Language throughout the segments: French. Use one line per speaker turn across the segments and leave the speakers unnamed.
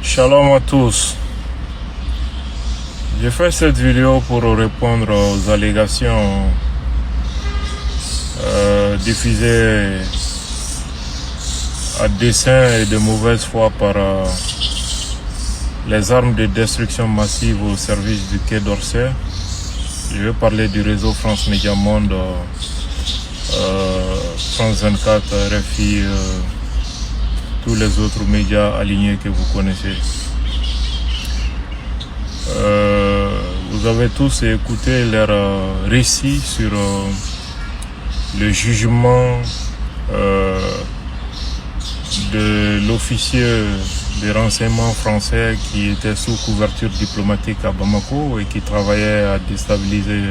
Shalom à tous. J'ai fait cette vidéo pour répondre aux allégations diffusées à dessein et de mauvaise foi par les armes de destruction massive au service du Quai d'Orsay. Je vais parler du réseau France Média Monde, France 24, RFI, tous les autres médias alignés que vous connaissez. Vous avez tous écouté leur récit sur le jugement de l'officier des renseignements français qui était sous couverture diplomatique à Bamako et qui travaillait à déstabiliser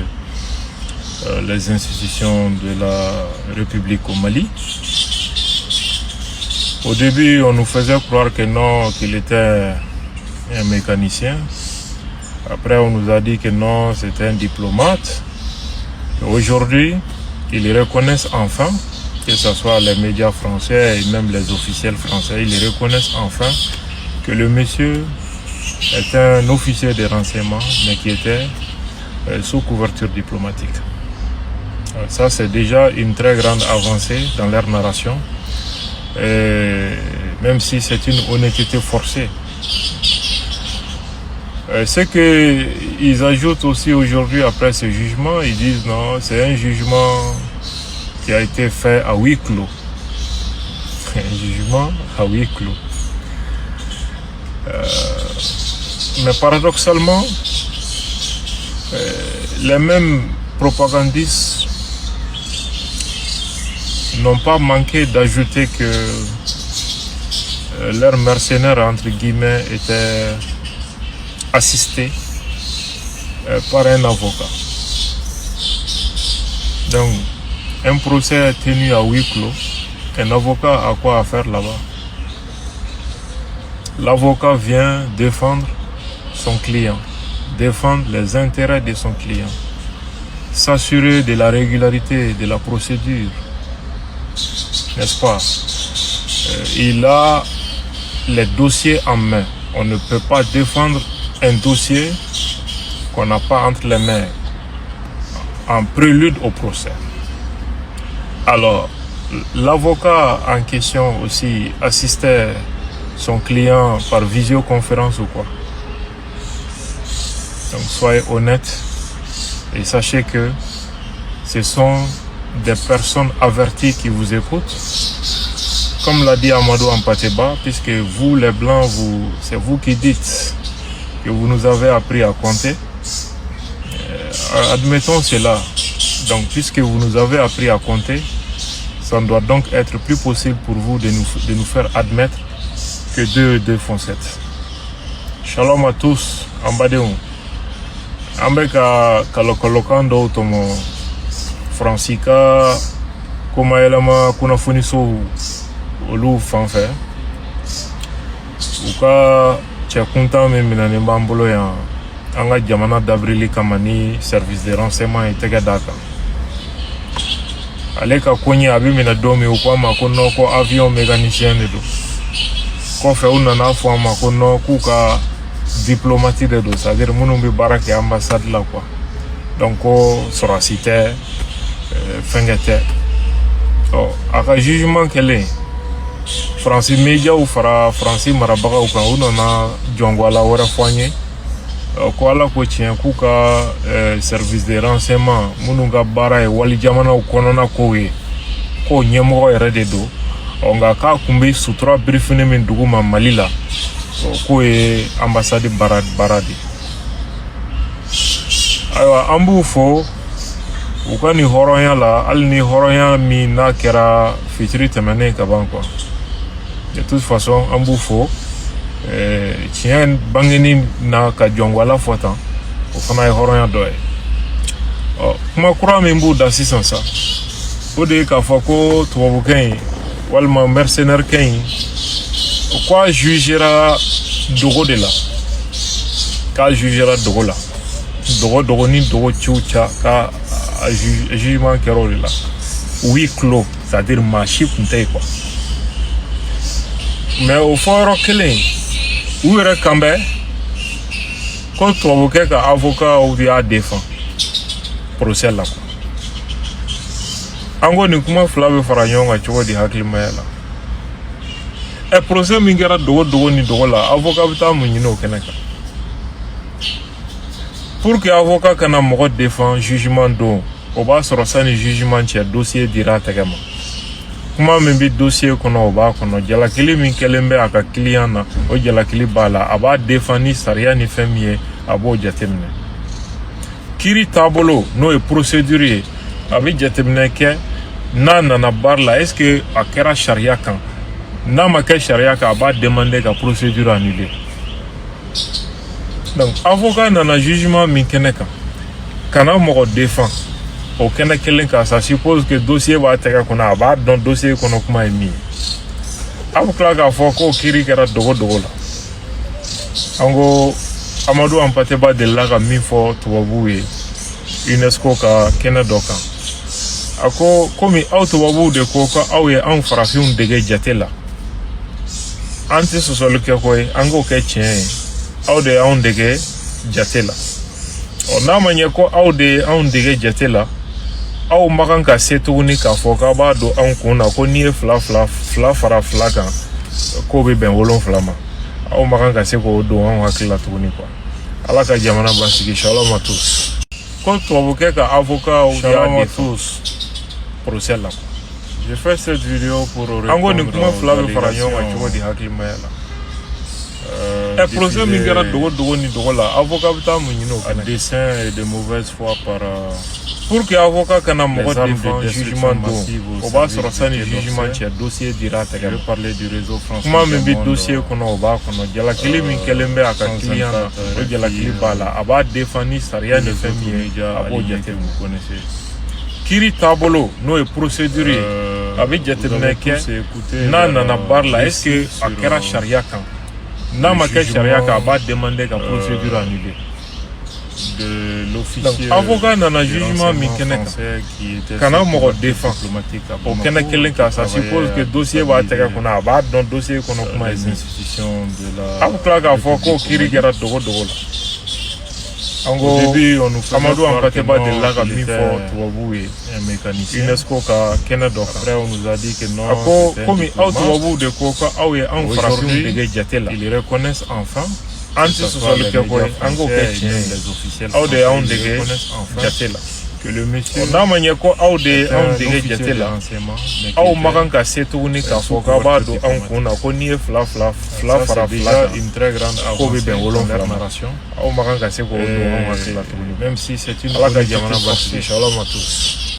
les institutions de la République au Mali. Au début, on nous faisait croire que non, qu'il était un mécanicien. Après, on nous a dit que non, c'était un diplomate. Aujourd'hui, ils reconnaissent enfin, que ce soit les médias français et même les officiels français, ils reconnaissent enfin que le monsieur est un officier de renseignement, mais qui était sous couverture diplomatique. Ça, c'est déjà une très grande avancée dans leur narration, et même si c'est une honnêteté forcée. Ce qu'ils ajoutent aussi aujourd'hui après ce jugement, ils disent non, c'est un jugement qui a été fait à huis clos. Un jugement à huis clos. Mais paradoxalement, les mêmes propagandistes n'ont pas manqué d'ajouter que leurs mercenaires, entre guillemets, étaient assistés par un avocat. Donc, un procès est tenu à huis clos. Un avocat a quoi à faire là-bas? L'avocat vient défendre son client, défendre les intérêts de son client, s'assurer de la régularité de la procédure, n'est-ce pas? Il a les dossiers en main. On ne peut pas défendre un dossier qu'on n'a pas entre les mains en prélude au procès. Alors, l'avocat en question aussi assistait son client par visioconférence ou quoi? Donc soyez honnêtes et sachez que ce sont des personnes averties qui vous écoutent. Comme l'a dit Amadou Ampateba, puisque vous les Blancs, c'est vous qui dites que vous nous avez appris à compter. Admettons cela. Donc puisque vous nous avez appris à compter, ça doit donc être plus possible pour vous de nous faire admettre que 2 et 2 font 7. Shalom à tous. Ambadéon. Ambeka kalokolokando tomo Francika kuma elama kuna funiso olu fanfɛ u ka cɛ kuntan min minɛnen b'an bolo yan an ka jamana dabrili kama ni service de renseignement ye tɛgɛ d'a kan. Ale ka koɲɛ a bɛ minɛ don min u ko a ma ko non ko avion mécanicien de don. Kɔfɛ u nana fɔ a ma ko non k'u ka diplomate de don, c'est-à-dire minnu bɛ baara kɛ ambassade la quoi. Donc ko sɔrɔsi tɛ fɛnkɛ tɛ. A ka jugement kɛlen France Média ou fara France marabagaw kan u nana jɔngwala wɛrɛ fɔ an ye ko ala ko tiɲɛ k'u ka service de renseignement minnu ka baara ye wali jamanaw kɔnɔna kow ye k'o ɲɛmɔgɔ yɛrɛ de don nka k'a kun bɛ sutura birifini min dugu ma Mali la k'o ye ambassade baara de. Ayiwa an b'u fo u ka nin hɔrɔnya la, hali ni hɔrɔnya min n'a kɛra fitiri tɛmɛnen ka ban quoi. De toute façon an b'u fo tiɲɛ bangeni na ka jɔngwala fɔ tan o fana ye hɔrɔnya dɔ ye. Kuma kura min b'u da sisan sa o de ye k'a fɔ ko tubabukɛ in walima mercenaire kɛ in k'a jugera dogo de la, k'a jugera dogo la, dogo ni dogo ciw ca ka jugement kɛra o de la huis clos, c'est-à-dire maa si kun tɛ yen quoi. Mais au fɔyɔrɔ kelen u yɛrɛ kan bɛ ko tubabukɛ ka avocat ou y'a défend procès la quoi. An ko nin kuma fila bɛ fara ɲɔgɔn kan cogo di hakilimaya la. Procès min kɛra dogo ni dogo la avocat bɛ taa mun ɲini o kɛnɛ kan. Pour que avocat kana mɔgɔ défend jugement don o b'a sɔrɔ sani jugement cɛ dossier dira a tɛgɛ ma. Kuma min bɛ dossier kɔnɔ o b'a kɔnɔ, jalakili min kɛlen bɛ a ka client na o jalakili b'a la, a b'a défend ni sariya ni fɛn min ye a b'o jateminɛ. Kiiri taabolo n'o ye procédure ye a bɛ jateminɛ kɛ n'a nana baara la est-ce que a kɛra sariya kan, n'a ma kɛ sariya kan a b'a demander ka procédure annuler. Donc avocat nana jugement min kɛnɛ kan kana mɔgɔ défend o kɛnɛ kelen kan, ça suppose que dossier b'a tɛgɛ kɔnɔ, a b'a dɔn dossier kɔnɔ kuma ye min ye. A bɛ tila k'a fɔ ko kiiri kɛra dogo la. An ko Amadu Hampâté Bâ delila ka min fɔ tubabuw ye UNESCO ka kɛnɛ dɔ kan. A ko komi aw tubabuw de ko ko aw ye anw farafinw dege jate la, an tɛ sɔsɔli kɛ ko ye, an k'o kɛ tiɲɛ ye, aw de y'anw dege jate la. N'a ma ɲɛ ko aw de ye anw dege jate la, aw ma kan ka se tuguni k'a fɔ k'a b'a don anw kun na ko n'i ye fila fara fila kan k'o bɛ bɛn 7 ma. Aw ma kan ka se k'o don anw hakili la tuguni quoi. Ala ka jamana basigi. Shalom à tous. Ko tubabukɛ ka avocat y'a défend procès la. J'ai fait cette vidéo pour répondre aux procès min kɛra dogo ni dogo la avocat bɛ taa mun ɲini o fɛnɛ. Dessein et de mauvaise foi par pour que avocat kana mɔgɔ défend jugement don o b'a sɔrɔ sani jugement cɛ dossier dira a tɛgɛ ma. Kuma min bɛ dossier kɔnɔ o b'a kɔnɔ, jalakili min kɛlen bɛ a ka client na o jalakili b'a la, a b'a défend ni sariya ni fɛn min ye a b'o jateminɛ. Kiiri taabolo n'o ye procédure ye a bɛ jateminɛ kɛ n'a nana baara la est-ce que a kɛra sariya kan, n'a ma kɛ sariya kan a b'a demander ka procédure annuler. Donc avocat nana jugement min kɛnɛ kan kana mɔgɔ défend o kɛnɛ kelen kan, ça suppose que dossier b'a tɛgɛ kɔnɔ, a b'a dɔn dossier kɔnɔ kuma ye min. A bɛ tila k'a fɔ ko kiiri kɛra dogo la. An ko Amadu Hampâté Bâ delila ka min fɔ tubabuw ye UNESCO ka kɛnɛ dɔ kan. A ko komi aw tubabuw de ko ko aw ye anw farafinw dege jate la, ils reconnaissent enfin, an tɛ sɔsɔli kɛ ko ye, an k'o kɛ tiɲɛ ye, aw de y'anw dege jate la. N'a ma ɲɛ ko aw de ye anw dege jate la, aw ma kan ka se tuguni k'a fɔ k'a b'a don anw kun na ko n'i ye fila fara fila kan k'o bɛ bɛn 7 ma. Aw ma kan ka se k'o don anw hakili la tuguni. Ala ka jamana basigi. Shalom à tous.